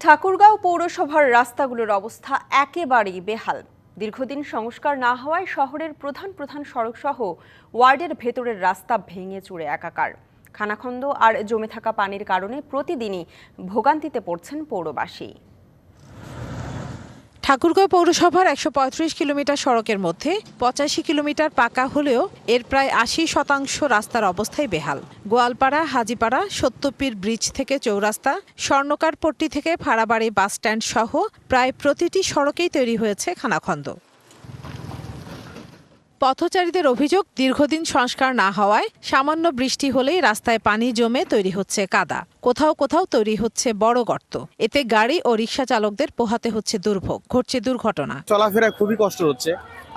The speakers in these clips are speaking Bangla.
ঠাকুরগাঁও পৌরসভার রাস্তাগুলোর অবস্থা একেবারেই বেহাল। দীর্ঘদিন সংস্কার না হওয়ায় শহরের প্রধান প্রধান সড়কসহ ওয়ার্ডের ভেতরের রাস্তা ভেঙে চুরে একাকার। খানাখন্দ আর জমে থাকা পানির কারণে প্রতিদিনই ভোগান্তিতে পড়ছেন পৌরবাসী। ঠাকুরগাঁও পৌরসভার ১৩৫ কিলোমিটার সড়কের মধ্যে ৮৫ কিলোমিটার পাকা হলেও এর প্রায় ৮০% রাস্তার অবস্থাই বেহাল। গোয়ালপাড়া, হাজীপাড়া, সত্যপীর ব্রিজ থেকে চৌরাস্তা, স্বর্ণকারপট্টি থেকে ভাড়াবাড়ি বাস স্ট্যান্ড সহ প্রায় প্রতিটি সড়কেই তৈরি হয়েছে খানাখন্দ। পথচারীদের অভিযোগ, দীর্ঘদিন সংস্কার না হওয়ায় সামান্য বৃষ্টি হলেই রাস্তায় পানি জমে তৈরি হচ্ছে কাদা। কোথাও কোথাও তৈরি হচ্ছে বড় গর্ত। এতে গাড়ি ও রিকশা চালকদের পোহাতে হচ্ছে দুর্ভোগ, ঘটছে দুর্ঘটনা। চলাফেরা খুবই কষ্ট হচ্ছে।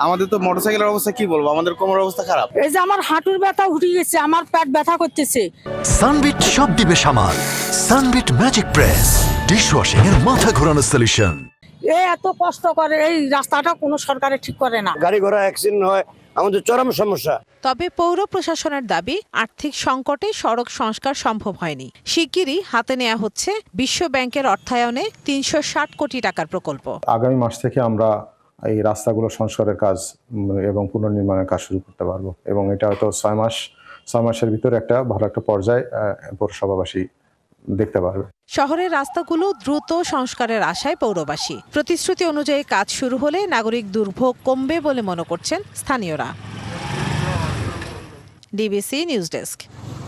আমাদের তো মোটরসাইকেলের অবস্থা কি বলবো, আমাদের কোমরের অবস্থা খারাপ। এই যে আমার হাঁটুর ব্যথা উঠে গেছে, আমার পেট ব্যথা করতেছে। সানবিট সব দিবে সামাল। সানবিট ম্যাজিক প্রেস ডিশওয়াশিং এর মাথা ঘোরানো সলিউশন। এত কষ্ট করে এই রাস্তাটা কোনো সরকারে ঠিক করে না। গাড়ি ঘোড়া অ্যাক্সিডেন্ট হয়, আমাদের চরম সমস্যা। তবে পৌর প্রশাসনের দাবি, আর্থিক সংকটে সড়ক সংস্কার সম্ভব হয়নি। শিগগিরই হাতে নেওয়া হচ্ছে বিশ্ব ব্যাংকের অর্থায়নে ৩৬০ কোটি টাকার প্রকল্প। আগামী মাস থেকে আমরা এই রাস্তাগুলো সংস্কারের কাজ এবং পুনর্নির্মাণের কাজ শুরু করতে পারবো, এবং এটা হয়তো ৬ মাসের ভিতরে একটা ভালো একটা পর্যায়ে পৌরসভাবাসী দেখতে পারবে। শহরের রাস্তাগুলো দ্রুত সংস্কারের আশায় পৌরবাসী। প্রতিশ্রুতি অনুযায়ী কাজ শুরু হলে নাগরিক দুর্ভোগ কমবে বলে মনে করছেন স্থানীয়রা। DBC news desk.